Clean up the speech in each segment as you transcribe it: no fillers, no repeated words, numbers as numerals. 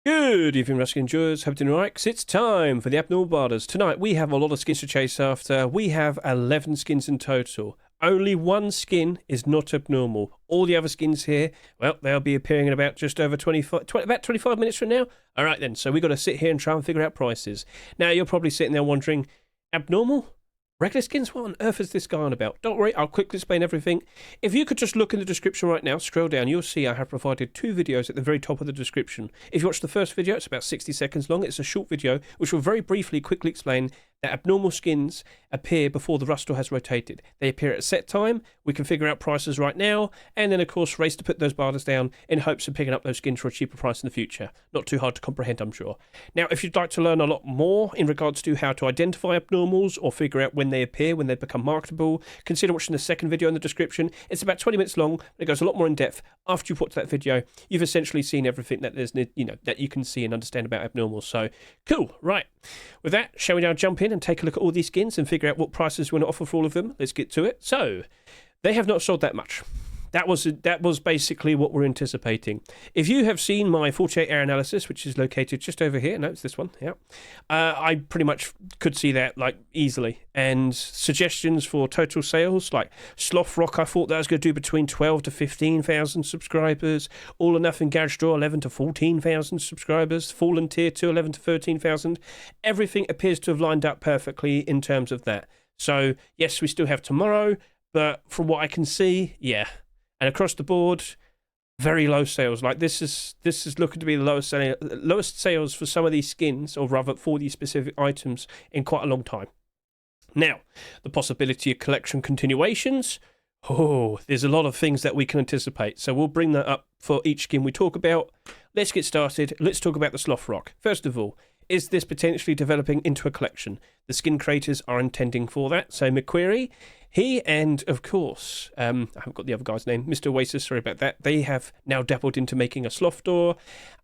Good evening, Ruskin enjoyers. Hope you're doing alright, 'cause it's time for the Abnormal Barders. Tonight we have a lot of skins to chase after. We have 11 skins in total. Only one skin is not abnormal. All the other skins here, well, they'll be appearing in about just over 25 minutes from now. Alright then, so we've got to sit here and try and figure out prices. Now, you're probably sitting there wondering, abnormal? Regular skins? What on earth is this guy on about? Don't worry, I'll quickly explain everything. If you could just look in the description right now, scroll down, you'll see I have provided two videos at the very top of the description. If you watch the first video, it's about 60 seconds long. It's a short video which will very briefly, quickly explain that abnormal skins appear before the rust store has rotated. They appear at a set time. We can figure out prices right now, and then of course race to put those barders down in hopes of picking up those skins for a cheaper price in the future. Not too hard to comprehend, I'm sure. Now, if you'd like to learn a lot more in regards to how to identify abnormals or figure out when they appear, when they become marketable, consider watching the second video in the description. It's about 20 minutes long, but it goes a lot more in depth. After you've watched that video, you've essentially seen everything that there's, that you can see and understand about abnormals. So, cool, right. With that, shall we now jump in and take a look at all these skins and figure out what prices we want to offer for all of them? Let's get to it. So, they have not sold that much. That was basically what we're anticipating. If you have seen my 48-hour analysis, which is located just over here, no, it's this one, yeah, I pretty much could see that like easily. And suggestions for total sales, like Sloth Rock, I thought that was going to do between 12 to 15,000 subscribers. All or Nothing Garage Door, 11 to 14,000 subscribers. Fallen Tier 2, 11 to 13,000. Everything appears to have lined up perfectly in terms of that. So yes, we still have tomorrow, but from what I can see, yeah. And across the board, very low sales. Like this is looking to be the lowest sales for some of these skins, or rather for these specific items, in quite a long time. Now, the possibility of collection continuations. Oh, there's a lot of things that we can anticipate. So we'll bring that up for each skin we talk about. Let's get started. Let's talk about the Sloth Rock. First of all, is this potentially developing into a collection? The skin creators are intending for that. So McQuarrie, he and, of course, I haven't got the other guy's name, Mr. Oasis, sorry about that. They have now dabbled into making a sloth door.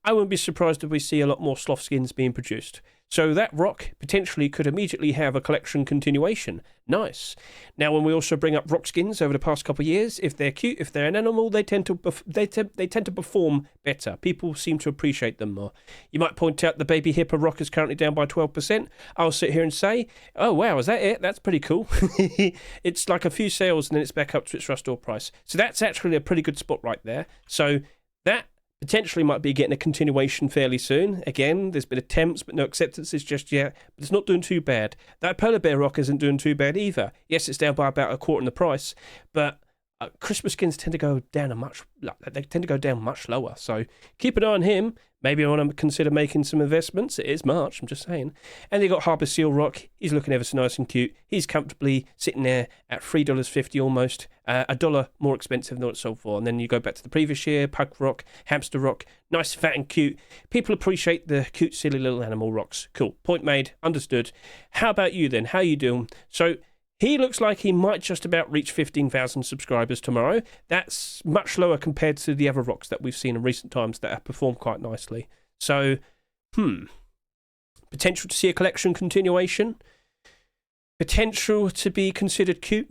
I wouldn't be surprised if we see a lot more sloth skins being produced. So that rock potentially could immediately have a collection continuation. Nice. Now, when we also bring up rock skins over the past couple of years, if they're cute, if they're an animal, they tend to perform better. People seem to appreciate them more. You might point out the baby hippo rock is currently down by 12%. I'll sit here and say, oh wow, is that it? That's pretty cool. It's like a few sales and then it's back up to its rust store price. So that's actually a pretty good spot right there. So that potentially might be getting a continuation fairly soon. Again, there's been attempts, but no acceptances just yet. But it's not doing too bad. That polar bear rock isn't doing too bad either. Yes, it's down by about a quarter in the price, but Christmas skins tend to go down much lower. So keep an eye on him. Maybe I want to consider making some investments. It is March, I'm just saying. And they got Harbour Seal Rock. He's looking ever so nice and cute. He's comfortably sitting there at $3.50 almost. $1 more expensive than what it sold for. And then you go back to the previous year, Pug Rock, Hamster Rock, nice, fat and cute. People appreciate the cute, silly little animal rocks. Cool. Point made. Understood. How about you then? How you doing? So he looks like he might just about reach 15,000 subscribers tomorrow. That's much lower compared to the other rocks that we've seen in recent times that have performed quite nicely. So, potential to see a collection continuation. Potential to be considered cute.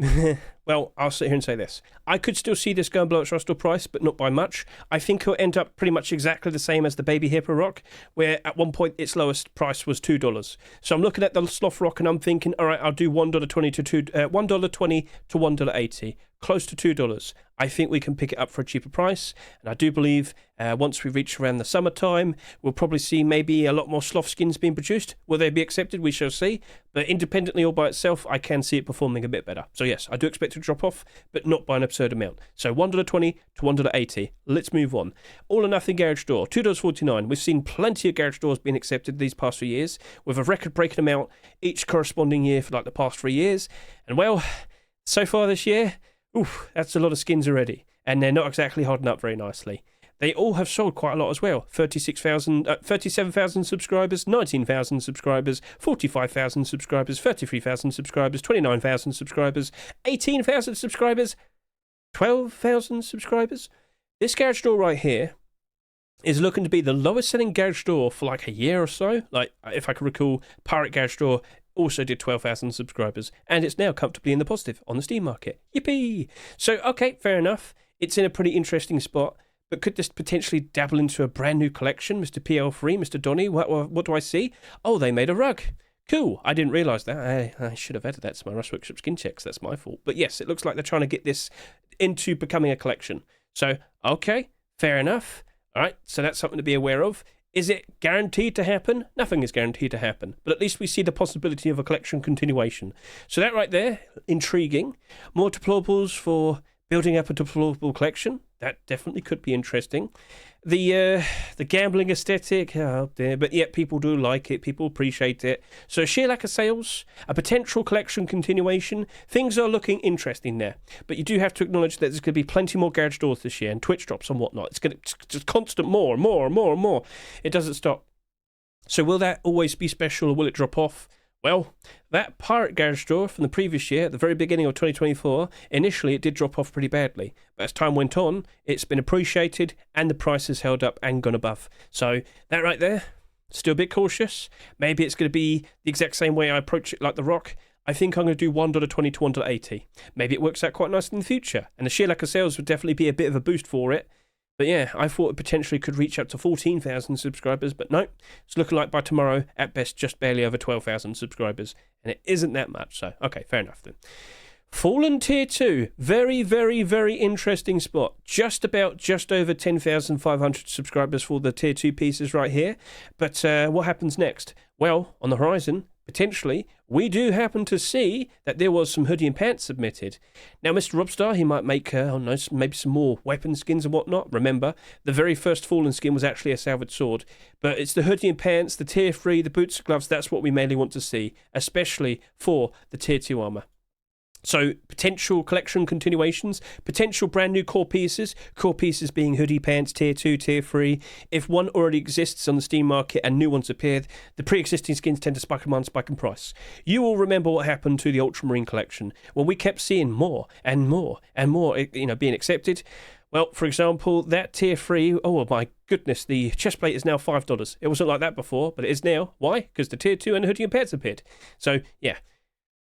Well, I'll sit here and say this. I could still see this going below its rust store price, but not by much. I think it'll end up pretty much exactly the same as the Baby Hippo Rock, where at one point its lowest price was $2. So I'm looking at the Sloth Rock and I'm thinking, all right, I'll do $1.20 to $1.80, close to $2. I think we can pick it up for a cheaper price, and I do believe once we reach around the summertime, we'll probably see maybe a lot more sloth skins being produced. Will they be accepted? We shall see. But independently or by itself, I can see it performing a bit better. So yes, I do expect to drop off, but not by an absurd amount. So $1.20 to $1.80. Let's move on. All or Nothing Garage Door, $2.49. We've seen plenty of garage doors being accepted these past few years, with a record-breaking amount each corresponding year for like the past 3 years. And well, so far this year, oof, that's a lot of skins already, and they're not exactly holding up very nicely. They all have sold quite a lot as well. 37,000 subscribers, 19,000 subscribers, 45,000 subscribers, 33,000 subscribers, 29,000 subscribers, 18,000 subscribers, 12,000 subscribers. This garage door right here is looking to be the lowest selling garage door for like a year or so. Like, if I can recall, Pirate Garage Door also did 12,000 subscribers, and it's now comfortably in the positive on the Steam market. Yippee! So, okay, fair enough. It's in a pretty interesting spot, but could this potentially dabble into a brand new collection? Mr. PL3, Mr. Donny, what do I see? Oh, they made a rug. Cool. I didn't realise that. I should have added that to my Rust Workshop skin checks. That's my fault. But yes, it looks like they're trying to get this into becoming a collection. So, okay, fair enough. All right, so that's something to be aware of. Is it guaranteed to happen? Nothing is guaranteed to happen. But at least we see the possibility of a collection continuation. So that right there, intriguing. More deplorables for building up a deplorable collection. That definitely could be interesting. The gambling aesthetic, oh dear, but yet people do like it, people appreciate it. So sheer lack of sales, a potential collection continuation, things are looking interesting there. But you do have to acknowledge that there's going to be plenty more garage doors this year and Twitch drops and whatnot. It's going to just constant more and more and more and more. It doesn't stop. So will that always be special or will it drop off? Well, that pirate garage door from the previous year, at the very beginning of 2024, initially it did drop off pretty badly. But as time went on, it's been appreciated and the price has held up and gone above. So that right there, still a bit cautious. Maybe it's going to be the exact same way I approach it like the Rock. I think I'm going to do $1.20 to $1.80. Maybe it works out quite nice in the future. And the sheer lack of sales would definitely be a bit of a boost for it. But yeah, I thought it potentially could reach up to 14,000 subscribers, but no, it's looking like by tomorrow, at best, just barely over 12,000 subscribers, and it isn't that much, so okay, fair enough then. Fallen Tier 2, very, very, very interesting spot. Just over 10,500 subscribers for the Tier 2 pieces right here, but what happens next? Well, on the horizon, potentially, we do happen to see that there was some hoodie and pants submitted. Now, Mr. Robstar, he might make, maybe some more weapon skins and whatnot. Remember, the very first Fallen skin was actually a salvaged sword. But it's the hoodie and pants, the Tier 3, the boots and gloves, that's what we mainly want to see, especially for the Tier 2 armor. So, potential collection continuations, potential brand new core pieces being hoodie pants, Tier 2, Tier 3. If one already exists on the Steam market and new ones appeared, the pre-existing skins tend to spike in price. You all remember what happened to the Ultramarine collection, when we kept seeing more and more and more, being accepted. Well, for example, that Tier 3, oh my goodness, the chestplate is now $5. It wasn't like that before, but it is now. Why? Because the Tier 2 and hoodie and pants appeared. So, yeah,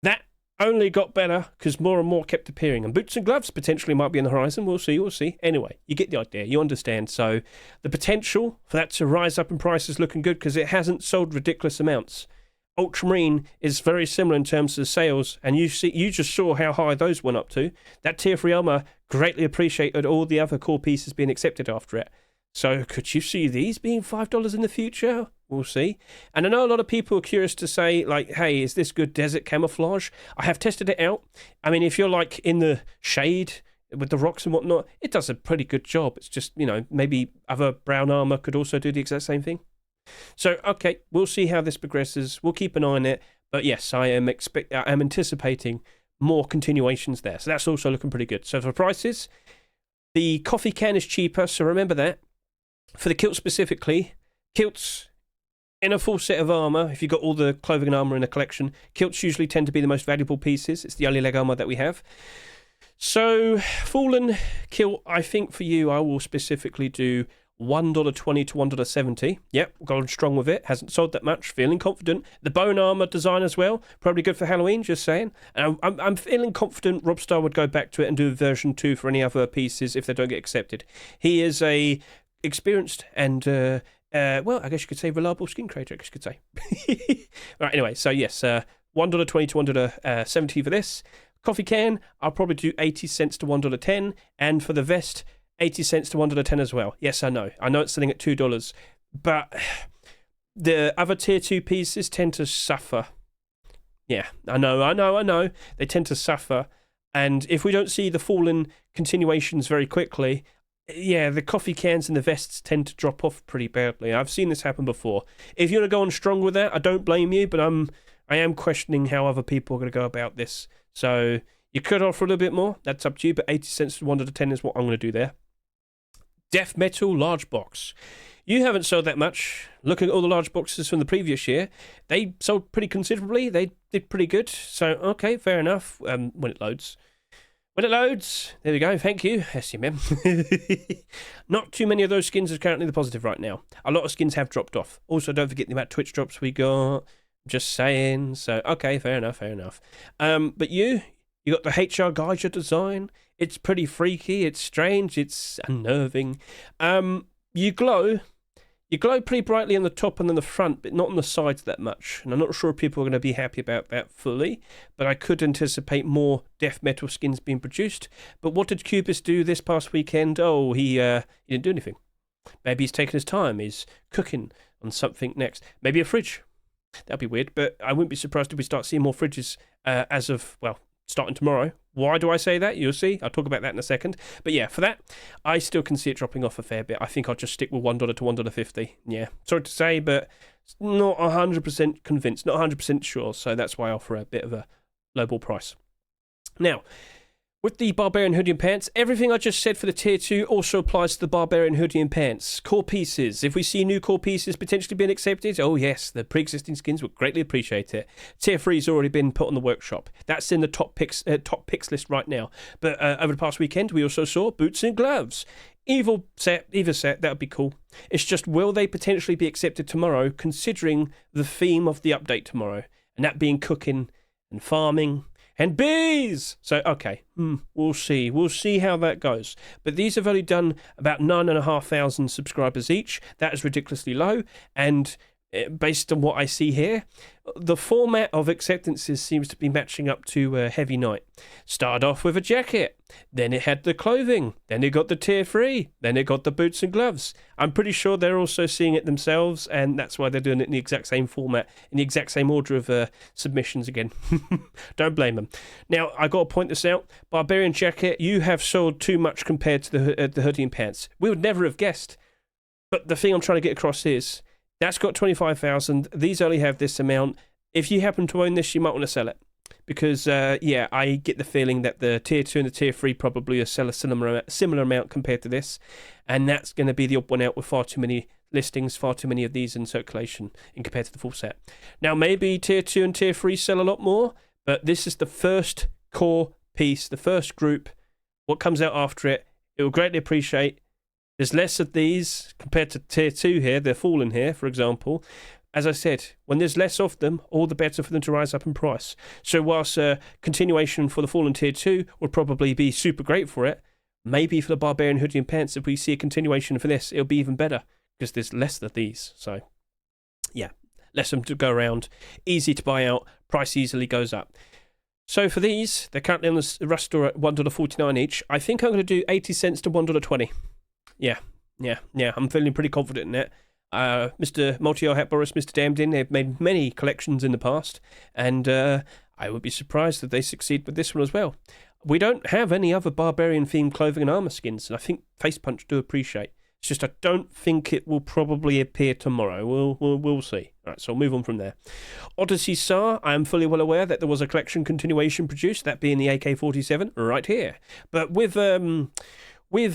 that only got better because more and more kept appearing. And boots and gloves potentially might be on the horizon. We'll see. Anyway, you get the idea. You understand. So the potential for that to rise up in price is looking good because it hasn't sold ridiculous amounts. Ultramarine is very similar in terms of sales, and you just saw how high those went up to. That Tier 3 armor greatly appreciated all the other core pieces being accepted after it. So could you see these being $5 in the future? We'll see. And I know a lot of people are curious to say, like, hey, is this good desert camouflage? I have tested it out. I mean, if you're like in the shade with the rocks and whatnot, it does a pretty good job. It's just, maybe other brown armor could also do the exact same thing. So, okay, we'll see how this progresses. We'll keep an eye on it. But yes, I am anticipating more continuations there. So that's also looking pretty good. So for prices, the coffee can is cheaper, so remember that. For the kilt specifically, kilts in a full set of armor, if you've got all the clothing and armor in a collection, kilts usually tend to be the most valuable pieces. It's the only leg armor that we have. So, Fallen kilt, I think for you, I will specifically do $1.20 to $1.70. Yep, going strong with it. Hasn't sold that much. Feeling confident. The bone armor design as well. Probably good for Halloween, just saying. And I'm feeling confident Robstar would go back to it and do version 2 for any other pieces if they don't get accepted. He is a experienced and, I guess you could say reliable skin creator, I guess you could say. Right, anyway, so yes, $1.20 to $1.70 for this. Coffee can, I'll probably do 80 cents to $1.10. And for the vest, 80 cents to $1.10 as well. Yes, I know it's selling at $2. But the other Tier 2 pieces tend to suffer. Yeah, I know. They tend to suffer. And if we don't see the Fallen continuations very quickly, yeah, the coffee cans and the vests tend to drop off pretty badly. I've seen this happen before. If you want to go on strong with that, I don't blame you, but I am questioning how other people are going to go about this. So you could offer a little bit more. That's up to you, but 80 cents to $1.10 is what I'm going to do there. Death Metal Large Box. You haven't sold that much. Looking at all the large boxes from the previous year, they sold pretty considerably. They did pretty good. So, okay, fair enough. When it loads. When it loads, there we go, thank you, SCMM. Not too many of those skins are currently the positive right now. A lot of skins have dropped off. Also, don't forget the amount of Twitch drops we got. Just saying. So, okay, fair enough. But you got the HR Geyser design. It's pretty freaky. It's strange. It's unnerving. You glow. You glow pretty brightly on the top and on the front, but not on the sides that much. And I'm not sure if people are going to be happy about that fully, but I could anticipate more death metal skins being produced. But what did Cubist do this past weekend? Oh, he didn't do anything. Maybe he's taking his time. He's cooking on something next. Maybe a fridge. That'd be weird, but I wouldn't be surprised if we start seeing more fridges as of, well, starting tomorrow. Why do I say that? You'll see. I'll talk about that in a second. But yeah, for that, I still can see it dropping off a fair bit. I think I'll just stick with $1 to $1.50. Yeah, sorry to say, but not 100% convinced, not 100% sure. So that's why I offer a bit of a lowball price. Now, with the Barbarian hoodie and pants, everything I just said for the Tier 2 also applies to the Barbarian hoodie and pants. Core pieces. If we see new core pieces potentially being accepted, oh yes, the pre-existing skins would greatly appreciate it. Tier 3's already been put on the workshop. That's in the top picks list right now. But over the past weekend, we also saw boots and gloves. Either set, that would be cool. It's just, will they potentially be accepted tomorrow, considering the theme of the update tomorrow? And that being cooking and farming and bees! So, okay, we'll see. We'll see how that goes. But these have only done about 9,500 subscribers each. That is ridiculously low. And based on what I see here, the format of acceptances seems to be matching up to Heavy Night. Started off with a jacket. Then it had the clothing. Then it got the Tier 3. Then it got the boots and gloves. I'm pretty sure they're also seeing it themselves, and that's why they're doing it in the exact same format, in the exact same order of submissions again. Don't blame them. Now, I got to point this out. Barbarian jacket, you have sold too much compared to the hoodie and pants. We would never have guessed. But the thing I'm trying to get across is, that's got 25,000. These only have this amount. If you happen to own this, you might want to sell it. Because, yeah, I get the feeling that the Tier 2 and the Tier 3 probably will sell a similar amount compared to this. And that's going to be the odd one out with far too many listings, far too many of these in circulation in compared to the full set. Now, maybe Tier 2 and Tier 3 sell a lot more, but this is the first core piece, the first group. What comes out after it, it will greatly appreciate. There's less of these compared to Tier 2 here, they're falling here, for example. As I said, when there's less of them, all the better for them to rise up in price. So whilst continuation for the fallen Tier 2 would probably be super great for it, maybe for the Barbarian hoodie and pants, if we see a continuation for this, it'll be even better, because there's less of these. So, yeah, less of them to go around, easy to buy out, price easily goes up. So for these, they're currently on the Rush store at $1.49 each. I think I'm going to do 80 cents to $1.20. Yeah, I'm feeling pretty confident in it. Mr. Multi-Eye Hat Boris, Mr. Damned In, they've made many collections in the past, and I would be surprised if they succeed with this one as well. We don't have any other Barbarian-themed clothing and armor skins, and I think Face Punch do appreciate. It's just I don't think it will probably appear tomorrow. We'll see. All right, so I'll move on from there. Odyssey SAR, I am fully well aware that there was a collection continuation produced, that being the AK47, right here. But with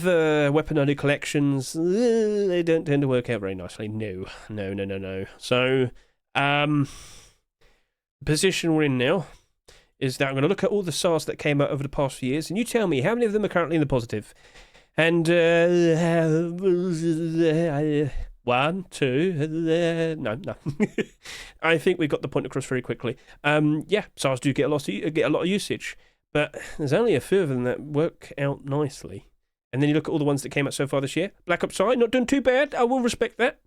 weapon-only collections, they don't tend to work out very nicely. No. So, the position we're in now is that I'm going to look at all the SARs that came out over the past few years, and you tell me how many of them are currently in the positive. And, 1, 2, no. I think we got the point across very quickly. Yeah, SARs do get a lot of usage, but there's only a few of them that work out nicely. And then you look at all the ones that came out so far this year. Black Ops SAR, not doing too bad. I will respect that.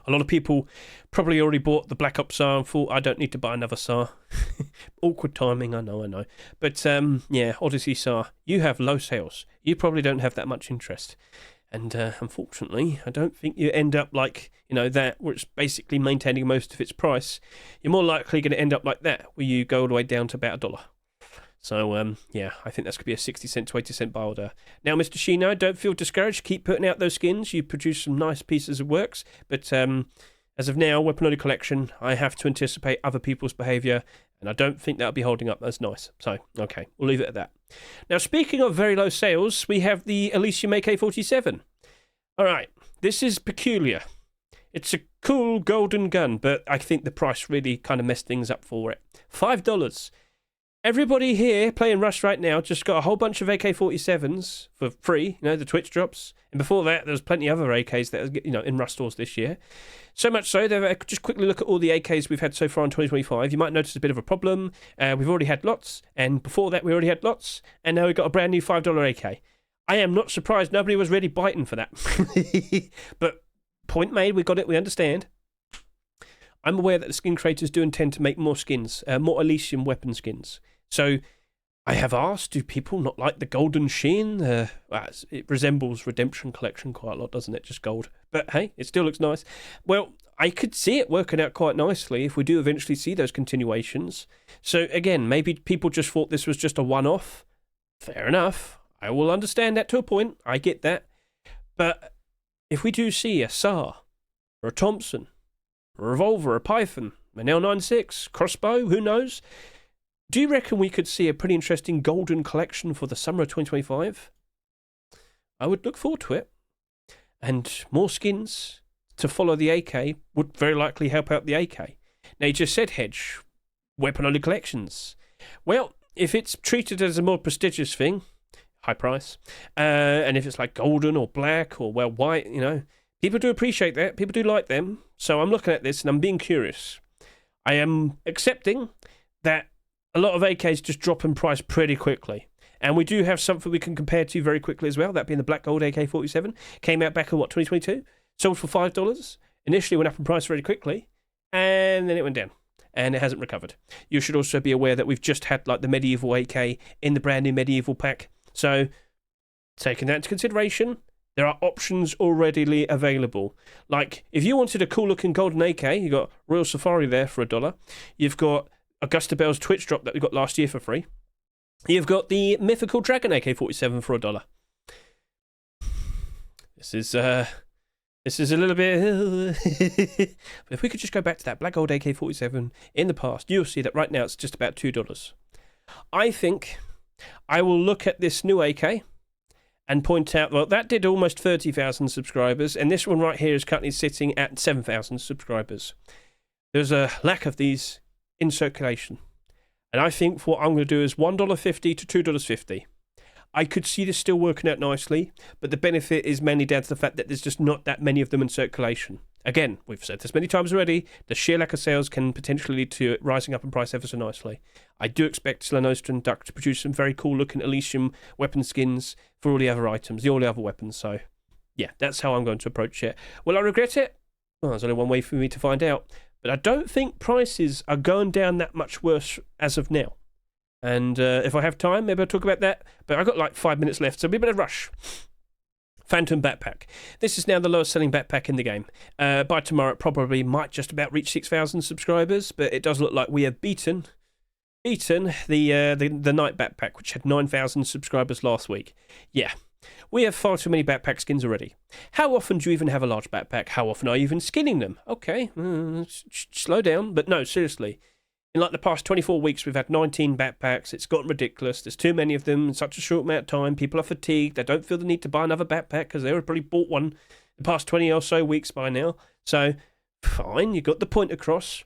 A lot of people probably already bought the Black Ops SAR and thought, I don't need to buy another SAR. Awkward timing, I know. But, yeah, Odyssey SAR, you have low sales. You probably don't have that much interest. And, unfortunately, I don't think you end up like, that, where it's basically maintaining most of its price. You're more likely going to end up like that, where you go all the way down to about $1. So, yeah, I think that's going to be a 60 cent to 80 cent buy order. Now, Mr. Shino, don't feel discouraged. Keep putting out those skins. You produce some nice pieces of works. But as of now, Weapon-Only Collection, I have to anticipate other people's behaviour, and I don't think that'll be holding up as nice. So, okay, we'll leave it at that. Now, speaking of very low sales, we have the Elysium AK47. All right, this is peculiar. It's a cool golden gun, but I think the price really kind of messed things up for it. $5. Everybody here playing Rust right now just got a whole bunch of AK-47s for free, the Twitch drops. And before that, there was plenty of other AKs that are, in Rust stores this year. So much so, just quickly look at all the AKs we've had so far in 2025. You might notice a bit of a problem. We've already had lots, and before that, we already had lots, and now we've got a brand new $5 AK. I am not surprised nobody was really biting for that. But point made, we got it, we understand. I'm aware that the skin creators do intend to make more skins, more Elysium weapon skins. So I have asked, do people not like the golden sheen? It resembles Redemption Collection quite a lot, doesn't it? Just gold. But hey, it still looks nice. Well, I could see it working out quite nicely if we do eventually see those continuations. So again, maybe people just thought this was just a one-off. Fair enough. I will understand that to a point. I get that. But if we do see a SAR, or a Thompson, a revolver, a Python, an L96, crossbow, who knows? Do you reckon we could see a pretty interesting golden collection for the summer of 2025? I would look forward to it. And more skins to follow the AK would very likely help out the AK. Now, you just said Hedge, weapon-only collections. Well, if it's treated as a more prestigious thing, high price, and if it's like golden or black or, well, white, people do appreciate that. People do like them. So I'm looking at this and I'm being curious. I am accepting that a lot of AKs just drop in price pretty quickly. And we do have something we can compare to very quickly as well, that being the Black Gold AK-47. Came out back in, 2022? Sold for $5. Initially went up in price very quickly, and then it went down. And it hasn't recovered. You should also be aware that we've just had like the Medieval AK in the brand new Medieval pack. So, taking that into consideration, there are options already available. Like, if you wanted a cool-looking golden AK, you got Royal Safari there for $1. You've got Augusta Bell's Twitch drop that we got last year for free. You've got the mythical Dragon AK-47 for $1. This is a little bit... But if we could just go back to that Black Gold AK-47 in the past, you'll see that right now it's just about $2. I think I will look at this new AK and point out, well, that did almost 30,000 subscribers, and this one right here is currently sitting at 7,000 subscribers. There's a lack of these in circulation. And I think what I'm going to do is $1.50 to $2.50. I could see this still working out nicely, but the benefit is mainly down to the fact that there's just not that many of them in circulation. Again, we've said this many times already, the sheer lack of sales can potentially lead to it rising up in price ever so nicely. I do expect Sloth Rock to produce some very cool looking Elysium weapon skins for all the other items, all the other weapons, so yeah, that's how I'm going to approach it. Will I regret it? Well, there's only one way for me to find out. But I don't think prices are going down that much worse as of now. And if I have time, maybe I'll talk about that. But I've got like 5 minutes left, so be a bit of a rush. Phantom Backpack. This is now the lowest selling backpack in the game. By tomorrow, it probably might just about reach 6,000 subscribers, but it does look like we have beaten the Night Backpack, which had 9,000 subscribers last week. Yeah. We have far too many backpack skins already. How often do you even have a large backpack? How often are you even skinning them? Okay, slow down. But no, seriously. In like the past 24 weeks, we've had 19 backpacks. It's gotten ridiculous. There's too many of them in such a short amount of time. People are fatigued. They don't feel the need to buy another backpack because they've already bought one the past 20 or so weeks by now. So, fine, you got the point across.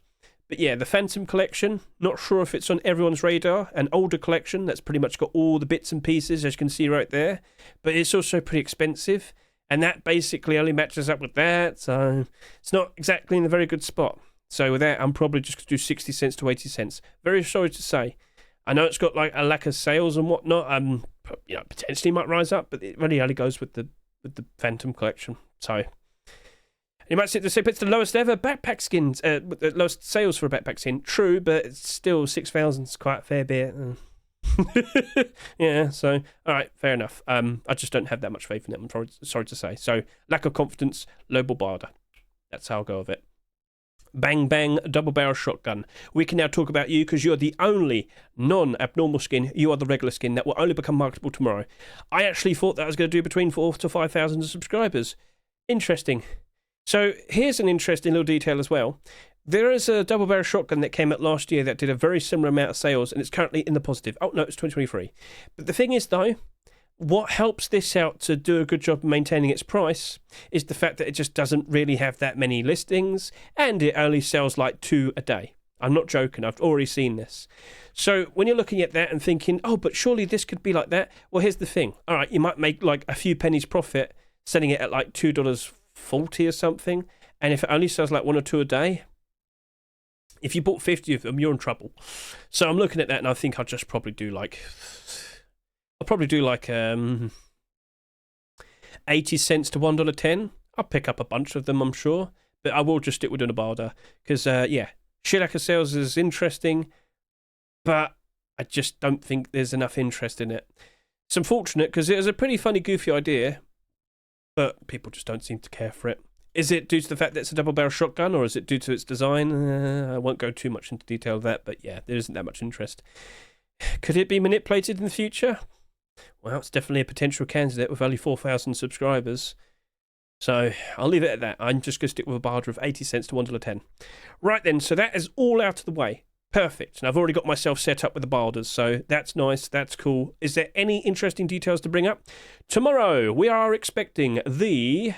But yeah, the Phantom collection, not sure if it's on everyone's radar. An older collection that's pretty much got all the bits and pieces, as you can see right there. But it's also pretty expensive. And that basically only matches up with that. So it's not exactly in a very good spot. So with that, I'm probably just going to do 60 cents to 80 cents. Very sorry to say. I know it's got like a lack of sales and whatnot. Potentially might rise up, but it really only goes with the Phantom collection. So... You might sit there and say, but it's the lowest ever backpack skins, the lowest sales for a backpack skin. True, but it's still 6,000 is quite a fair bit. Yeah, so, all right, fair enough. I just don't have that much faith in it, I'm sorry to say. So, lack of confidence, low barda. That's how I'll go with it. Bang Bang double barrel shotgun. We can now talk about you because you're the only non-abnormal skin. You are the regular skin that will only become marketable tomorrow. I actually thought that I was going to do between 4,000 to 5,000 subscribers. Interesting. So here's an interesting little detail as well. There is a double barrel shotgun that came out last year that did a very similar amount of sales, and it's currently in the positive. Oh, no, it's 2023. But the thing is, though, what helps this out to do a good job of maintaining its price is the fact that it just doesn't really have that many listings, and it only sells like 2 a day. I'm not joking. I've already seen this. So when you're looking at that and thinking, oh, but surely this could be like that. Well, here's the thing. All right, you might make like a few pennies profit selling it at like $2.40 or something. And if it only sells like 1 or 2 a day, if you bought 50 of them, you're in trouble. So I'm looking at that and I think I'll just probably do like, 80 cents to $1.10. I'll pick up a bunch of them, I'm sure. But I will just stick with doing a barter. Because, yeah, Shilaka sales is interesting. But I just don't think there's enough interest in it. It's unfortunate because it was a pretty funny, goofy idea. But people just don't seem to care for it. Is it due to the fact that it's a double-barrel shotgun, or is it due to its design? I won't go too much into detail of that, but yeah, there isn't that much interest. Could it be manipulated in the future? Well, it's definitely a potential candidate with only 4,000 subscribers. So I'll leave it at that. I'm just going to stick with a barter of 80 cents to $1.10. Right then, so that is all out of the way. Perfect. And I've already got myself set up with the barders, so that's nice, that's cool. Is there any interesting details to bring up? Tomorrow, we are expecting the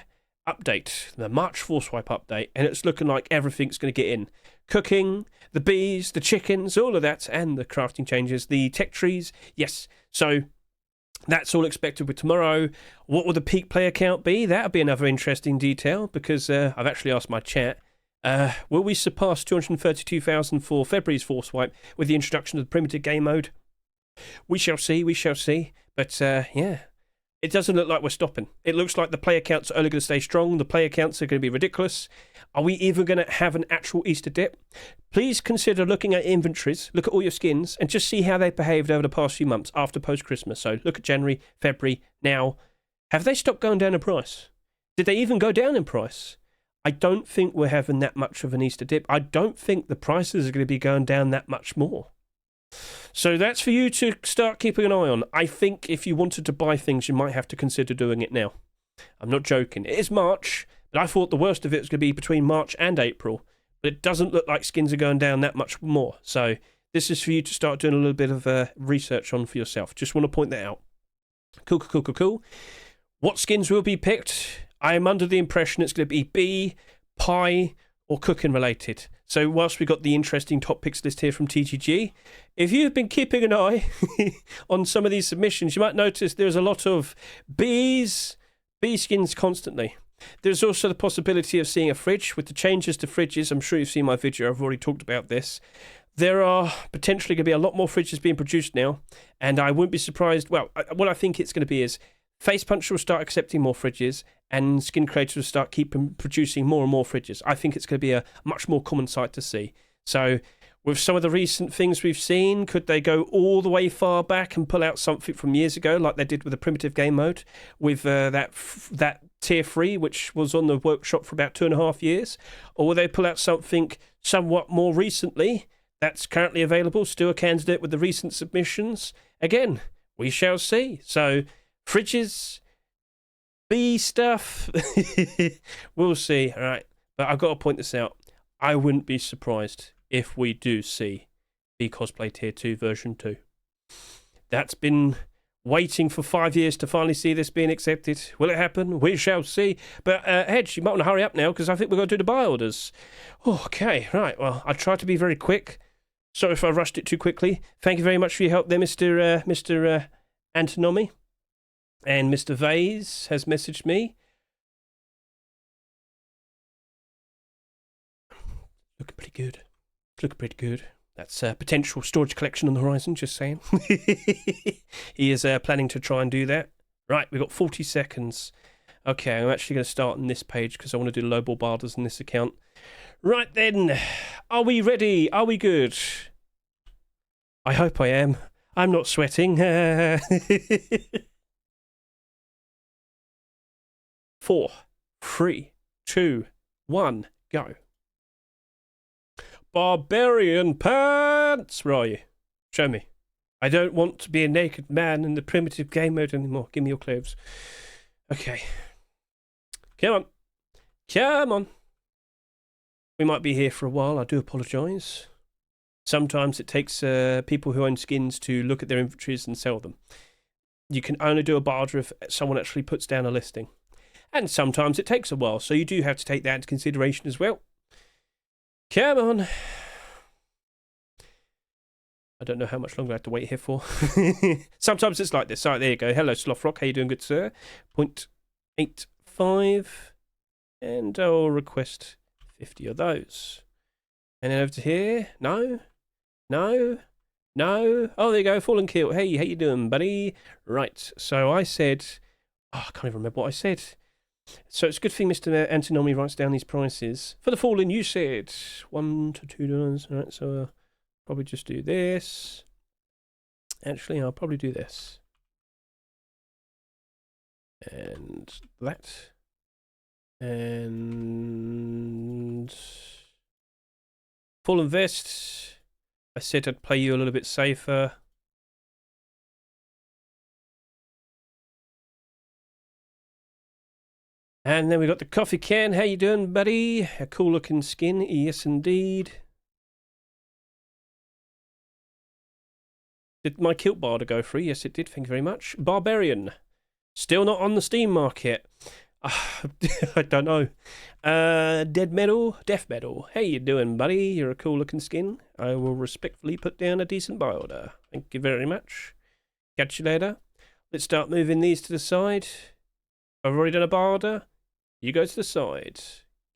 update, the March Force Wipe update, and it's looking like everything's going to get in. Cooking, the bees, the chickens, all of that, and the crafting changes, the tech trees, yes. So that's all expected with tomorrow. What will the peak player count be? That'll be another interesting detail, because I've actually asked my chat, will we surpass 232,000 for February's Force Wipe with the introduction of the primitive game mode? We shall see, but yeah. It doesn't look like we're stopping. It looks like the player counts are only going to stay strong. The player counts are going to be ridiculous. Are we even going to have an actual Easter dip? Please consider looking at inventories, look at all your skins, and just see how they behaved over the past few months after post-Christmas. So look at January, February, now. Have they stopped going down in price? Did they even go down in price? I don't think we're having that much of an Easter dip. I don't think the prices are going to be going down that much more. So that's for you to start keeping an eye on. I think if you wanted to buy things, you might have to consider doing it now. I'm not joking. It is March, but I thought the worst of it was going to be between March and April. But it doesn't look like skins are going down that much more. So this is for you to start doing a little bit of research on for yourself. Just want to point that out. Cool. What skins will be picked? I am under the impression it's going to be bee, pie, or cooking related. So whilst we've got the interesting top picks list here from TGG, if you've been keeping an eye on some of these submissions, you might notice there's a lot of bee skins constantly. There's also the possibility of seeing a fridge. With the changes to fridges, I'm sure you've seen my video, I've already talked about this. There are potentially going to be a lot more fridges being produced now, and I wouldn't be surprised. Well, what I think it's going to be is Face Punch will start accepting more fridges, and skin creators will start producing more and more fridges. I think it's going to be a much more common sight to see. So with some of the recent things we've seen, could they go all the way far back and pull out something from years ago, like they did with the primitive game mode, with that tier 3, which was on the workshop for about 2.5 years? Or will they pull out something somewhat more recently that's currently available, still a candidate with the recent submissions? Again, we shall see. So fridges, bee stuff, we'll see. All right, but I've got to point this out. I wouldn't be surprised if we do see Bee Cosplay Tier 2 version 2. That's been waiting for 5 years to finally see this being accepted. Will it happen? We shall see. But Hedge, you might want to hurry up now, because I think we're going to do the buy orders. Okay, right. Well, I tried to be very quick. Sorry if I rushed it too quickly. Thank you very much for your help there, Mr. Antonomy. And Mr. Vase has messaged me. Looking pretty good. That's a potential storage collection on the horizon, just saying. He is planning to try and do that. Right, we've got 40 seconds. Okay, I'm actually going to start on this page because I want to do lowball barders in this account. Right then, are we ready? Are we good? I hope I am. I'm not sweating. 4, 3, 2, 1, go. Barbarian pants! Where are you? Show me. I don't want to be a naked man in the primitive game mode anymore. Give me your clothes. Okay. Come on. We might be here for a while. I do apologise. Sometimes it takes people who own skins to look at their inventories and sell them. You can only do a barter if someone actually puts down a listing. And sometimes it takes a while, so you do have to take that into consideration as well. Come on. I don't know how much longer I have to wait here for. Sometimes it's like this. All right, there you go. Hello, Sloth Rock. How you doing, good sir? 0.85. And I'll request 50 of those. And then over to here. No. No. No. Oh, there you go. Fallen Kilt. Hey, how you doing, buddy? Right. So I said... Oh, I can't even remember what I said. So it's a good thing Mr. Antinomy writes down these prices. For the Fallen, you said $1 to $2. All right, so I'll probably just do this. Actually, I'll probably do this. And that. And... Fallen Vest. I said I'd play you a little bit safer. And then we got the coffee can. How you doing, buddy? A cool looking skin. Yes, indeed. Did my kilt barter go free? Yes, it did. Thank you very much. Barbarian. Still not on the Steam market. I don't know. Death metal. How you doing, buddy? You're a cool looking skin. I will respectfully put down a decent buy order. Thank you very much. Catch you later. Let's start moving these to the side. I've already done a buy order. You go to the side.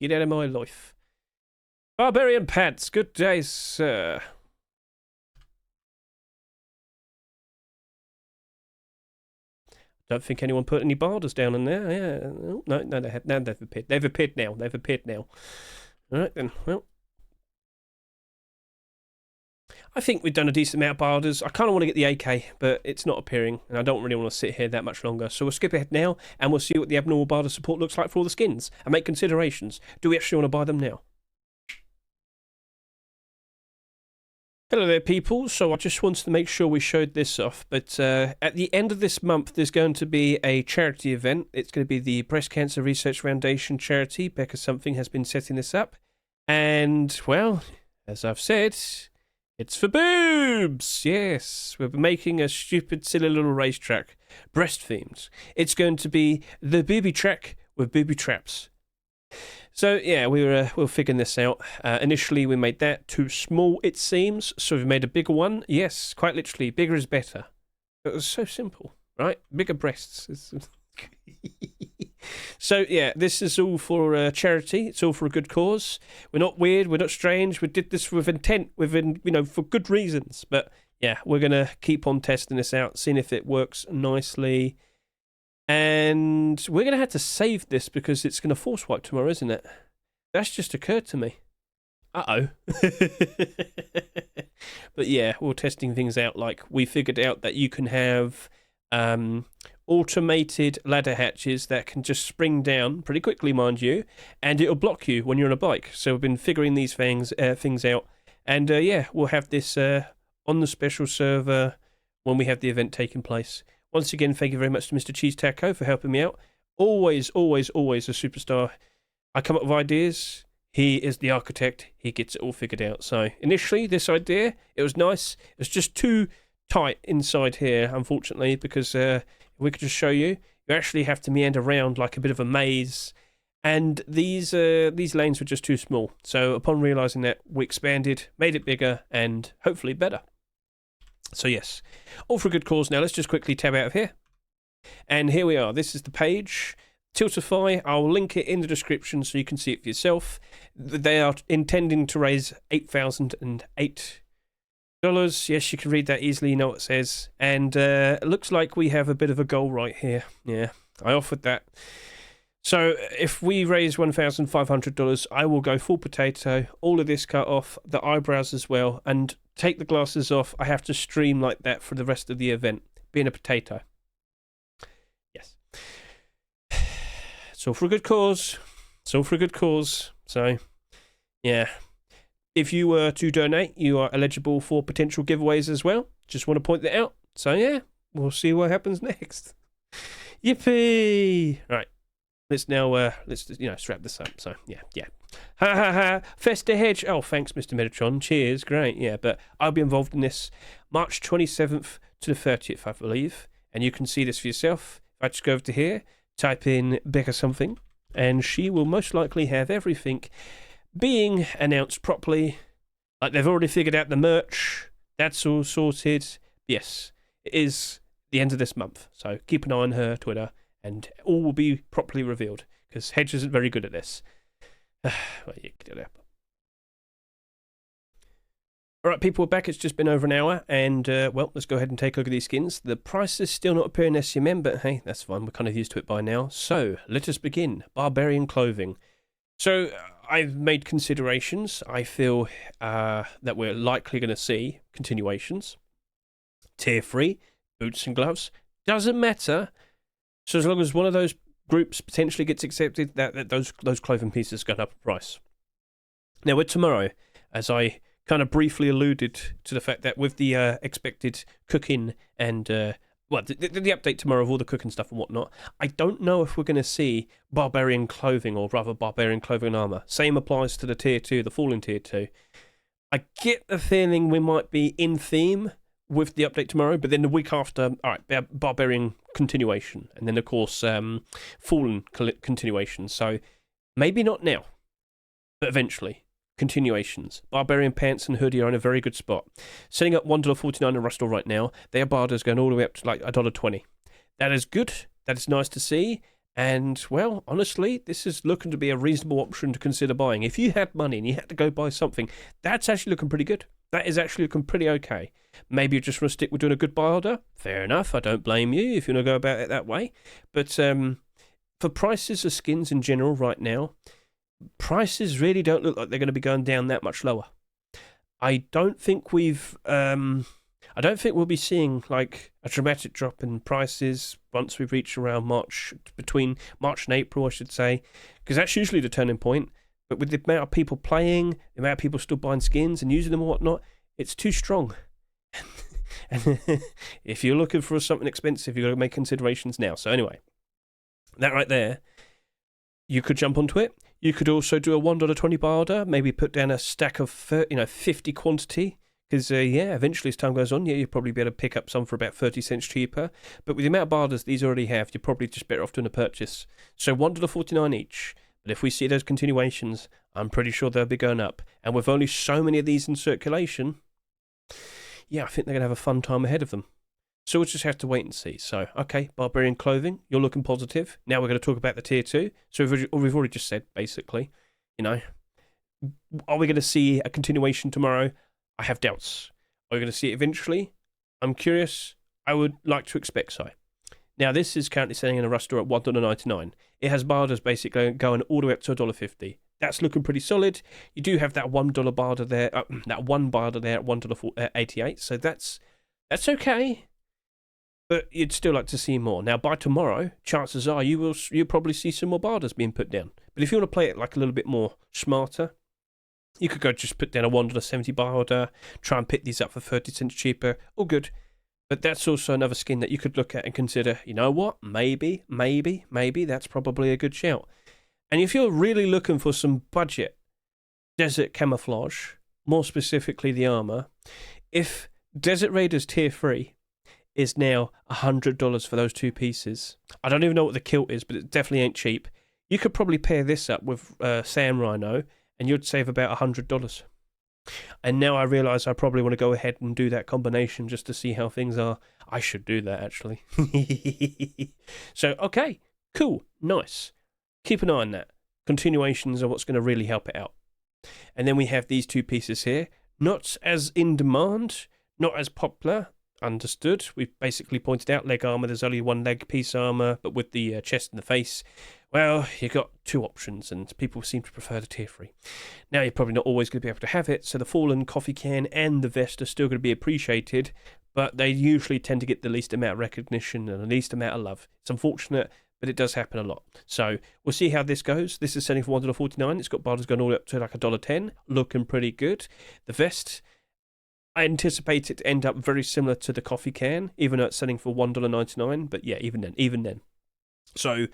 Get out of my life. Barbarian Pants. Good day, sir. Don't think anyone put any barders down in there. Yeah. No, they have. No, they've appeared. They've appeared now. All right, then. Well. I think we've done a decent amount of barders. I kind of want to get the AK, but it's not appearing, and I don't really want to sit here that much longer. So we'll skip ahead now, and we'll see what the abnormal barter support looks like for all the skins, and make considerations. Do we actually want to buy them now? Hello there, people. So I just wanted to make sure we showed this off, but at the end of this month, there's going to be a charity event. It's going to be the Breast Cancer Research Foundation charity. Becca Something has been setting this up, and, well, as I've said... It's for boobs! Yes, we're making a stupid, silly little racetrack. Breast-themed. It's going to be the booby track with booby traps. So, yeah, we're figuring this out. Initially, we made that too small, it seems. So we've made a bigger one. Yes, quite literally, bigger is better. It was so simple, right? Bigger breasts. So, yeah, this is all for charity. It's all for a good cause. We're not weird. We're not strange. We did this with intent, for good reasons. But, yeah, we're going to keep on testing this out, seeing if it works nicely. And we're going to have to save this because it's going to force wipe tomorrow, isn't it? That's just occurred to me. Uh-oh. But, yeah, we're testing things out. Like, we figured out that you can have... automated ladder hatches that can just spring down pretty quickly, mind you, and it'll block you when you're on a bike. So we've been figuring these things out, and yeah, we'll have this on the special server when we have the event taking place. Once again, thank you very much to Mr. Cheese Taco for helping me out. Always a superstar. I come up with ideas. He is the architect. He gets it all figured out. So initially, this idea, it was nice. It was just too tight inside here, unfortunately, because we could just show you. You actually have to meander around like a bit of a maze, and these lanes were just too small. So upon realising that, we expanded, made it bigger, and hopefully better. So yes, all for a good cause. Now let's just quickly tab out of here, and here we are. This is the page. Tiltify, I'll link it in the description so you can see it for yourself. They are intending to raise $8,008. Yes, you can read that easily, you know what it says. And it looks like we have a bit of a goal right here. Yeah, I offered that. So if we raise $1,500, I will go full potato, all of this cut off, the eyebrows as well, and take the glasses off. I have to stream like that for the rest of the event, being a potato. Yes. It's all for a good cause. So, yeah. If you were to donate, you are eligible for potential giveaways as well. Just want to point that out. So, yeah, we'll see what happens next. Yippee! Right. Let's now, let's wrap this up. So, yeah. Ha ha ha. Festa Hedge. Oh, thanks, Mr. Metatron. Cheers. Great. Yeah, but I'll be involved in this March 27th to the 30th, I believe. And you can see this for yourself. If I just go over to here, type in Becca Something, and she will most likely have everything being announced properly. Like, they've already figured out the merch. that's all sorted. Yes, it is the end of this month, so keep an eye on her Twitter, and all will be properly revealed, because Hedge isn't very good at this. Well, you can do that. Alright, people, we're back. It's just been over an hour, and, well, let's go ahead and take a look at these skins. The price is still not appearing in SCMM, but hey, that's fine. We're kind of used to it by now. So, let us begin. Barbarian Clothing. So, I've made considerations. I feel that we're likely going to see continuations. Tier 3, boots and gloves. Doesn't matter. So, as long as one of those groups potentially gets accepted, that those clothing pieces go up in price. Now, with tomorrow, as I kind of briefly alluded to the fact that with the expected cooking and, the update tomorrow of all the cooking stuff and whatnot, I don't know if we're going to see Barbarian Clothing, or rather Barbarian Clothing Armour. Same applies to the Tier 2, the Fallen Tier 2. I get the feeling we might be in theme with the update tomorrow, but then the week after, alright, Barbarian continuation, and then, of course, Fallen continuation. So, maybe not now, but eventually. Continuations. Barbarian pants and hoodie are in a very good spot. Setting up $1.49 in Rustle right now. Their barters going all the way up to like $1.20. That is good. That is nice to see. And, well, honestly, this is looking to be a reasonable option to consider buying. If you had money and you had to go buy something, that's actually looking pretty good. That is actually looking pretty okay. Maybe you just want to stick with doing a good buy order. Fair enough. I don't blame you if you want to go about it that way. But for prices of skins in general right now, prices really don't look like they're going to be going down that much lower. I don't think we'll be seeing like a dramatic drop in prices once we've reached around March, between March and April, I should say, because that's usually the turning point. But with the amount of people playing, the amount of people still buying skins and using them and whatnot, it's too strong. And if you're looking for something expensive, you've got to make considerations now. So anyway, that right there, you could jump onto it. You could also do a $1.20 buy order, maybe put down a stack of 50 quantity, because, eventually as time goes on, you'll probably be able to pick up some for about 30 cents cheaper. But with the amount of buy orders these already have, you're probably just better off doing a purchase. So $1.49 each. But if we see those continuations, I'm pretty sure they'll be going up. And with only so many of these in circulation, yeah, I think they're going to have a fun time ahead of them. So we'll just have to wait and see. So, okay, Barbarian Clothing, you're looking positive. Now we're going to talk about the Tier 2. So we've already just said, basically, are we going to see a continuation tomorrow? I have doubts. Are we going to see it eventually? I'm curious. I would like to expect so. Now, this is currently selling in a Rust store at $1.99. It has barders basically going all the way up to $1.50. That's looking pretty solid. You do have that $1 barder there, that one barder there at $1.88. So that's okay. But you'd still like to see more. Now, by tomorrow, chances are you'll probably see some more barders being put down. But if you want to play it like a little bit more smarter, you could go just put down a $1.70 barder, try and pick these up for 30 cents cheaper. All good. But that's also another skin that you could look at and consider, you know what, maybe, that's probably a good shout. And if you're really looking for some budget desert camouflage, more specifically the armor, if Desert Raiders Tier 3 is now $100 for those two pieces. I don't even know what the kilt is, but it definitely ain't cheap. You could probably pair this up with Sam Rhino, and you'd save about $100. And now I realise I probably want to go ahead and do that combination just to see how things are. I should do that, actually. So, okay, cool, nice. Keep an eye on that. Continuations are what's going to really help it out. And then we have these two pieces here. Not as in demand, not as popular. Understood. We've basically pointed out leg armour. There's only one leg piece armour, but with the chest and the face, well, you've got two options, and people seem to prefer the Tier 3. Now, you're probably not always going to be able to have it, so the Fallen coffee can and the vest are still going to be appreciated, but they usually tend to get the least amount of recognition and the least amount of love. It's unfortunate, but it does happen a lot. So we'll see how this goes. This is selling for $1.49. It's got barders going all the way up to like $1.10, looking pretty good. The vest, I anticipate it to end up very similar to the coffee can, even though it's selling for $1.99. But yeah, even then. So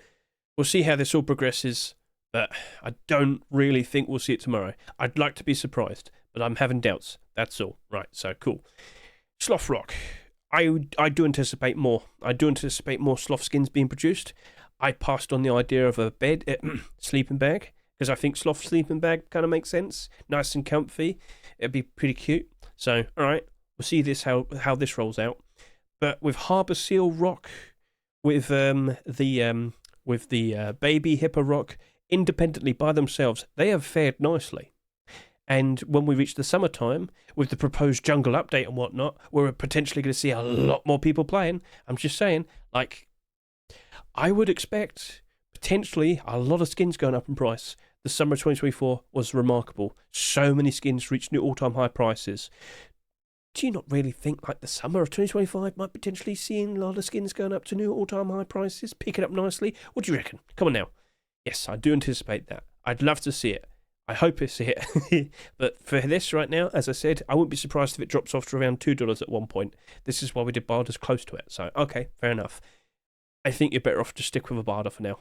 we'll see how this all progresses, but I don't really think we'll see it tomorrow. I'd like to be surprised, but I'm having doubts. That's all. Right, so cool. Sloth Rock. I do anticipate more. I do anticipate more sloth skins being produced. I passed on the idea of a bed, sleeping bag, because I think sloth sleeping bag kind of makes sense. Nice and comfy. It'd be pretty cute. So, all right, We'll see this how this rolls out. But with Harbour Seal Rock, with the Baby Hippo Rock, independently by themselves, they have fared nicely. And when we reach the summertime, with the proposed jungle update and whatnot, we're potentially going to see a lot more people playing. I'm just saying, like, I would expect potentially a lot of skins going up in price. The summer of 2024 was remarkable. So many skins reached new all-time high prices. Do you not really think like the summer of 2025 might potentially seeing a lot of skins going up to new all-time high prices, picking up nicely? What do you reckon? Come on now. Yes, I do anticipate that. I'd love to see it. I hope I see it. But for this right now, as I said, I wouldn't be surprised if it drops off to around $2 at one point. This is why we did Barter's close to it. So, okay, fair enough. I think you're better off to stick with a Barter for now.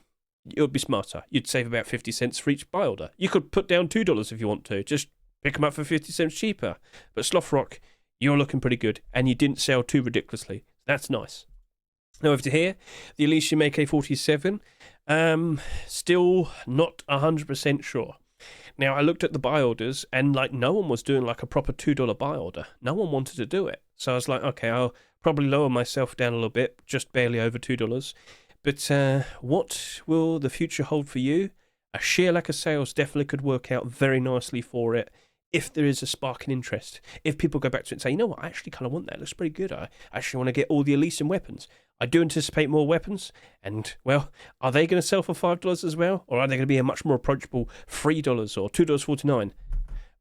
It would be smarter. You'd save about 50 cents for each buy order. You could put down $2 if you want to. Just pick them up for 50 cents cheaper. But Sloth Rock, you're looking pretty good. And you didn't sell too ridiculously. That's nice. Now over to here, the Elysium AK47. Still not 100% sure. Now, I looked at the buy orders, and like no one was doing like a proper $2 buy order. No one wanted to do it. So I was like, okay, I'll probably lower myself down a little bit, just barely over $2. But what will the future hold for you? A sheer lack of sales definitely could work out very nicely for it if there is a spark in interest. If people go back to it and say, you know what, I actually kind of want that. It looks pretty good. I actually want to get all the Elysium weapons. I do anticipate more weapons. And, well, are they going to sell for $5 as well? Or are they going to be a much more approachable $3 or $2.49?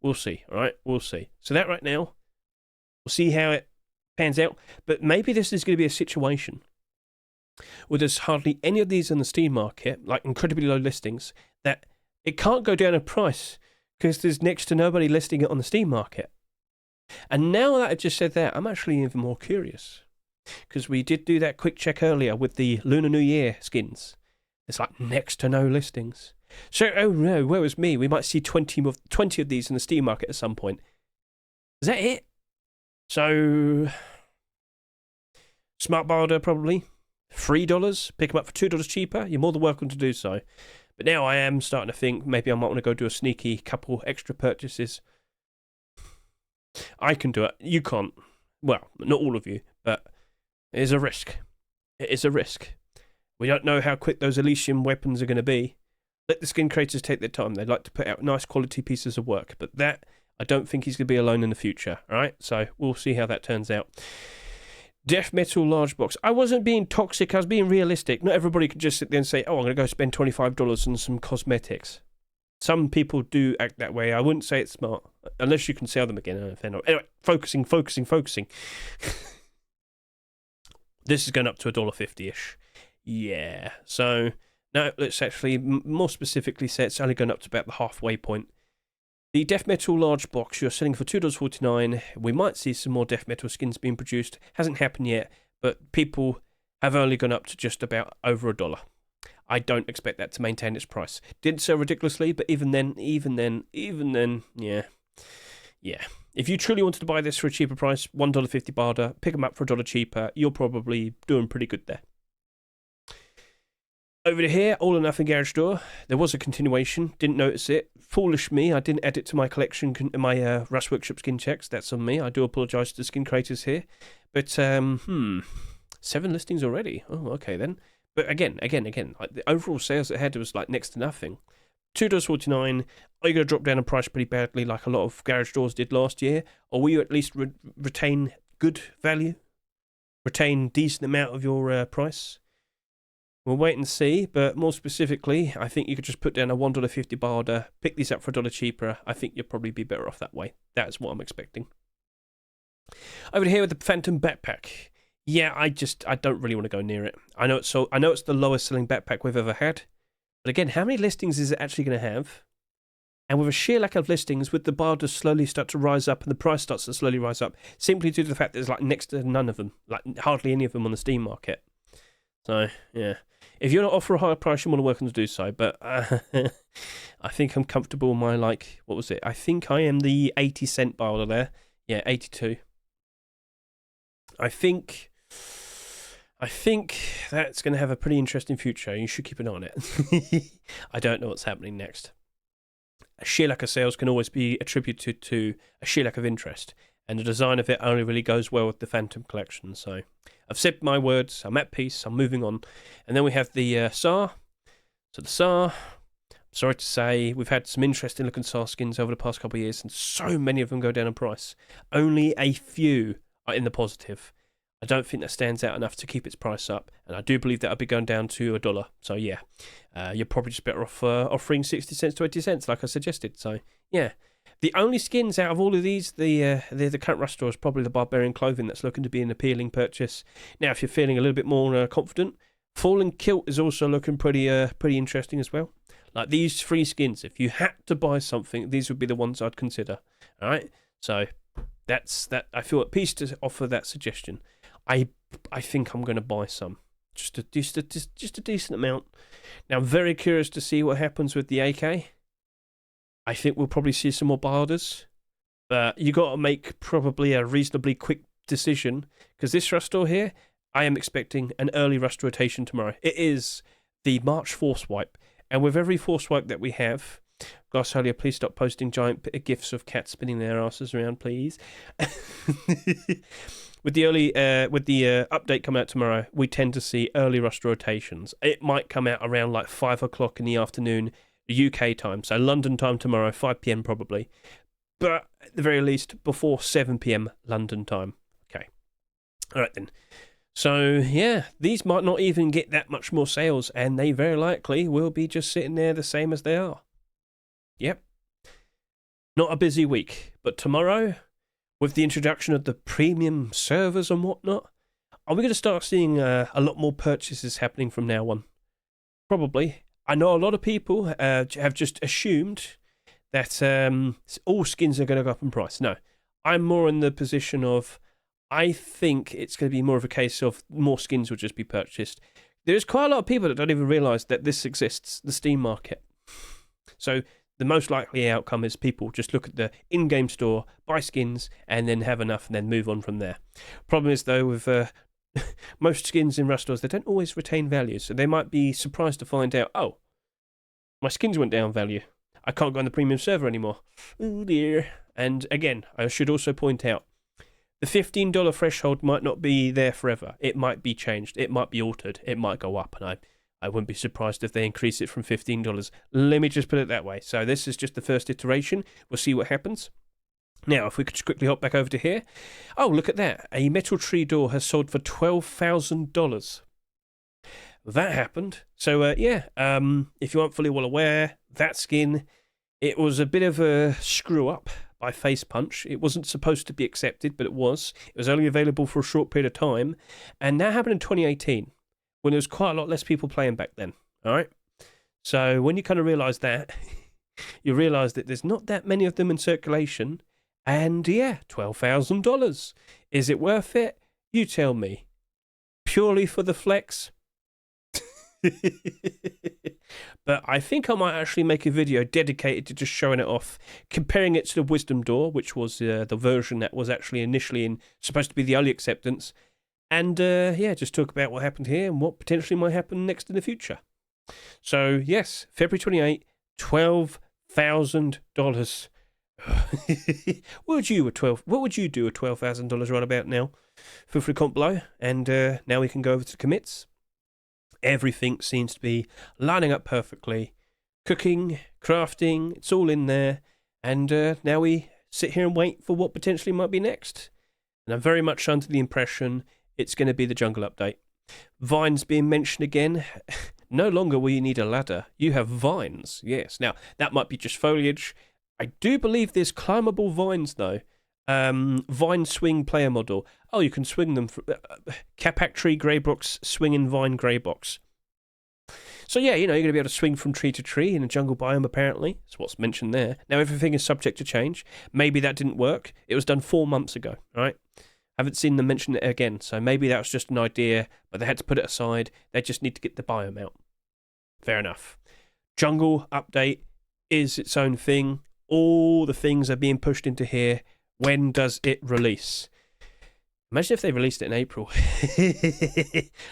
We'll see, all right? We'll see. So that right now, we'll see how it pans out. But maybe this is going to be a situation where there's hardly any of these in the Steam market, like incredibly low listings, that it can't go down in price because there's next to nobody listing it on the Steam market. And now that I just said that, I'm actually even more curious. Because we did do that quick check earlier with the Lunar New Year skins. It's like next to no listings. So, oh no, where was me? We might see 20 of these in the Steam market at some point. Is that it? So, smart barter probably. $3, pick them up for $2 cheaper. You're more than welcome to do so. But now I am starting to think maybe I might want to go do a sneaky couple extra purchases. I can do it. You can't. Well, not all of you, but it is a risk. It is a risk. We don't know how quick those Elysium weapons are going to be. Let the skin creators take their time. They like to put out nice quality pieces of work. But that, I don't think he's going to be alone in the future. All right? So we'll see how that turns out. Death Metal Large Box. I wasn't being toxic. I was being realistic. Not everybody can just sit there and say, oh, I'm going to go spend $25 on some cosmetics. Some people do act that way. I wouldn't say it's smart. Unless you can sell them again. Anyway, focusing. This is going up to $1.50-ish. Yeah. So, no, let's actually more specifically say it's only going up to about the halfway point. The Death Metal Large Box, you're selling for $2.49. We might see some more Death Metal skins being produced. Hasn't happened yet, but people have only gone up to just about over $1. I don't expect that to maintain its price. Didn't sell ridiculously, but even then, yeah. If you truly wanted to buy this for a cheaper price, $1.50 barter, pick them up for $1 cheaper, you're probably doing pretty good there. Over to here, All or Nothing Garage Door. There was a continuation, didn't notice it. Foolish me, I didn't add it to my collection, my Rust Workshop skin checks. That's on me. I do apologise to the skin creators here. But, 7 listings already. Oh, okay then. But again, like the overall sales it had was like next to nothing. $2.49. Are you going to drop down in price pretty badly like a lot of garage doors did last year? Or will you at least retain good value? Retain decent amount of your price? We'll wait and see, but more specifically, I think you could just put down a $1.50 barter, pick these up for $1 cheaper. I think you'll probably be better off that way. That's what I'm expecting. Over here with the Phantom Backpack. Yeah, I don't really want to go near it. I know it's the lowest selling backpack we've ever had. But again, how many listings is it actually going to have? And with a sheer lack of listings, with the barters slowly start to rise up and the price starts to slowly rise up, simply due to the fact there's like next to none of them, like hardly any of them on the Steam market. So, yeah. If you're not offer a higher price, you're more than welcome to do so. But I think I'm comfortable in my, like, what was it? I think I am the 80-cent barter there. Yeah, 82. I think that's going to have a pretty interesting future. You should keep an eye on it. I don't know what's happening next. A sheer lack of sales can always be attributed to a sheer lack of interest. and the design of it only really goes well with the Phantom collection. So I've said my words, I'm at peace, I'm moving on. And then we have the SAR. So the SAR, sorry to say, we've had some interesting looking SAR skins over the past couple of years, and so many of them go down in price. Only a few are in the positive. I don't think that stands out enough to keep its price up, and I do believe that I'll be going down to $1. So yeah, you're probably just better off offering 60 cents to 80 cents, like I suggested. So yeah, the only skins out of all of these, the current rush store, is probably the Barbarian Clothing that's looking to be an appealing purchase. Now, if you're feeling a little bit more confident, Fallen Kilt is also looking pretty interesting as well. Like these 3 skins, if you had to buy something, these would be the ones I'd consider. All right, so that's that. I feel at peace to offer that suggestion. I think I'm going to buy some, just a decent amount. Now I'm very curious to see what happens with the AK. I think we'll probably see some more buy orders, but you got to make probably a reasonably quick decision, because this rush store here, I am expecting an early rush rotation tomorrow. It is the March force wipe, and with every force wipe that we have, Glass Holier, please stop posting giant gifs of cats spinning their asses around, please. With the update coming out tomorrow, we tend to see early rush rotations. It might come out around like 5 o'clock in the afternoon, UK time, so London time tomorrow, 5 p.m. probably, but at the very least before 7 p.m. London time. Okay, all right then. So yeah, these might not even get that much more sales, and they very likely will be just sitting there the same as they are. Yep, not a busy week, but tomorrow, with the introduction of the premium servers and whatnot, are we going to start seeing a lot more purchases happening from now on? Probably. I know a lot of people have just assumed that all skins are going to go up in price. No, I'm more in the position of, I think it's going to be more of a case of more skins will just be purchased. There's quite a lot of people that don't even realise that this exists, the Steam market. So the most likely outcome is people just look at the in-game store, buy skins, and then have enough and then move on from there. Problem is, though, with most skins in rush stores, they don't always retain value. So they might be surprised to find out, oh, my skins went down value. I can't go on the premium server anymore. Oh dear. And again, I should also point out, the $15 threshold might not be there forever. It might be changed. It might be altered. It might go up, and I wouldn't be surprised if they increase it from $15. Let me just put it that way. So this is just the first iteration. We'll see what happens. Now, if we could just quickly hop back over to here. Oh, look at that. A metal tree door has sold for $12,000. That happened. So, yeah, if you aren't fully well aware, that skin, it was a bit of a screw-up by Face Punch. It wasn't supposed to be accepted, but it was. It was only available for a short period of time, and that happened in 2018, when there was quite a lot less people playing back then, all right? So when you kind of realise that, you realise that there's not that many of them in circulation, and yeah, $12,000. Is it worth it? You tell me. Purely for the flex? But I think I might actually make a video dedicated to just showing it off, comparing it to the Wisdom Door, which was the version that was actually initially supposed to be the early acceptance, and yeah, just talk about what happened here and what potentially might happen next in the future. So yes, February 28, $12,000. What would you do with $12,000 right about now? Feel free to comment below, and now we can go over to the commits. Everything seems to be lining up perfectly. Cooking, crafting, it's all in there. And now we sit here and wait for what potentially might be next. And I'm very much under the impression it's going to be the jungle update. Vines being mentioned again. No longer will you need a ladder. You have vines, yes. Now, that might be just foliage. I do believe there's climbable vines, though. Vine swing player model. Oh, you can swing them. Capac tree grey box, swinging vine grey box. So yeah, you're going to be able to swing from tree to tree in a jungle biome, apparently. That's what's mentioned there. Now, everything is subject to change. Maybe that didn't work. It was done 4 months ago, right? Haven't seen them mention it again, so maybe that was just an idea, but they had to put it aside. They just need to get the biome out. Fair enough. Jungle update is its own thing. All the things are being pushed into here. When does it release? Imagine if they released it in April.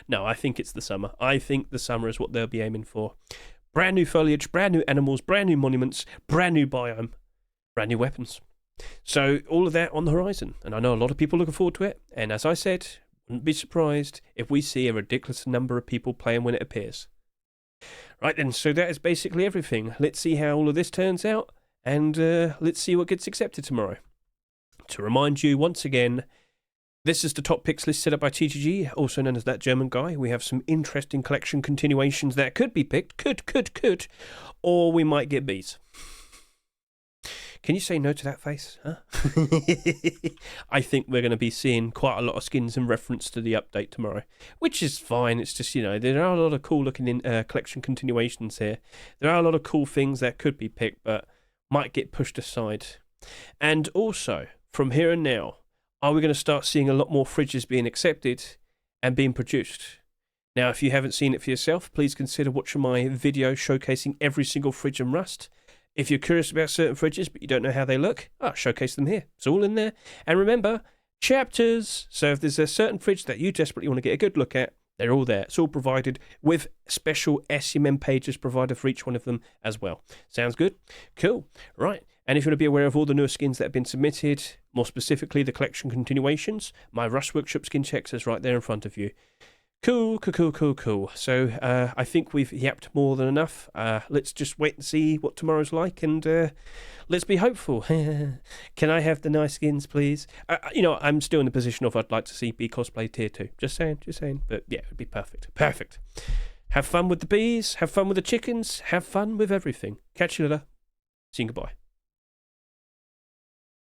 No, I think it's the summer. I think the summer is what they'll be aiming for. Brand new foliage, brand new animals, brand new monuments, brand new biome, brand new weapons. So all of that on the horizon, and I know a lot of people looking forward to it. And as I said, wouldn't be surprised if we see a ridiculous number of people playing when it appears. Right then, so that is basically everything. Let's see how all of this turns out, and let's see what gets accepted tomorrow. To remind you once again, this is the top picks list set up by TGG, also known as That German Guy. We have some interesting collection continuations that could be picked, could, or we might get bees. Can you say no to that face? Huh? I think we're going to be seeing quite a lot of skins in reference to the update tomorrow, which is fine. It's just, there are a lot of cool looking collection continuations here. There are a lot of cool things that could be picked, but might get pushed aside. And also, from here and now, are we going to start seeing a lot more fridges being accepted and being produced? Now, if you haven't seen it for yourself, please consider watching my video showcasing every single fridge in Rust. If you're curious about certain fridges but you don't know how they look, I'll showcase them here. It's all in there. And remember, chapters. So if there's a certain fridge that you desperately want to get a good look at, they're all there. It's all provided with special SMM pages provided for each one of them as well. Sounds good? Cool. Right. And if you want to be aware of all the newer skins that have been submitted, more specifically the collection continuations, my Rust Workshop skin checks is right there in front of you. Cool. So I think we've yapped more than enough. Let's just wait and see what tomorrow's like, and let's be hopeful. Can I have the nice skins, please? I'm still in the position of I'd like to see bee cosplay tier 2. Just saying. But yeah, it'd be perfect. Have fun with the bees. Have fun with the chickens. Have fun with everything. Catch you later. See you, goodbye.